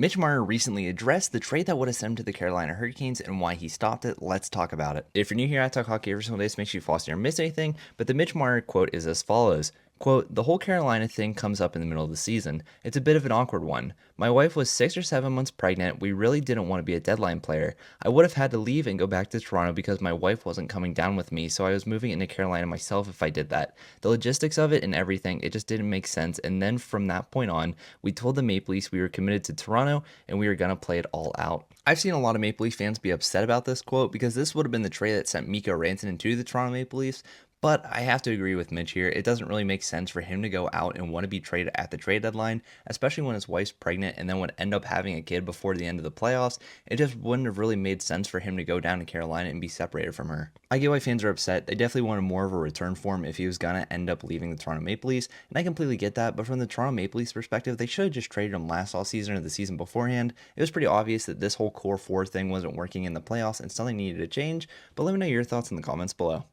Mitch Marner recently addressed the trade that would have sent him to the Carolina Hurricanes and why he stopped it. Let's talk about it. If you're new here, I talk hockey every single day, so make sure you follow so you don't miss anything. But the Mitch Marner quote is as follows. Quote, the whole Carolina thing comes up in the middle of the season. It's a bit of an awkward one. My wife was 6 or 7 months pregnant. We really didn't want to be a deadline player. I would have had to leave and go back to Toronto because my wife wasn't coming down with me, so I was moving into Carolina myself if I did that. The logistics of it and everything, it just didn't make sense. And then from that point on, we told the Maple Leafs we were committed to Toronto and we were going to play it all out. I've seen a lot of Maple Leaf fans be upset about this quote because this would have been the trade that sent Mikko Rantanen to the Toronto Maple Leafs. But I have to agree with Mitch here. It doesn't really make sense for him to go out and want to be traded at the trade deadline, especially when his wife's pregnant and then would end up having a kid before the end of the playoffs. It just wouldn't have really made sense for him to go down to Carolina and be separated from her. I get why fans are upset. They definitely wanted more of a return for him if he was going to end up leaving the Toronto Maple Leafs, and I completely get that. But from the Toronto Maple Leafs perspective, they should have just traded him last all season or the season beforehand. It was pretty obvious that this whole core four thing wasn't working in the playoffs and something needed to change. But let me know your thoughts in the comments below.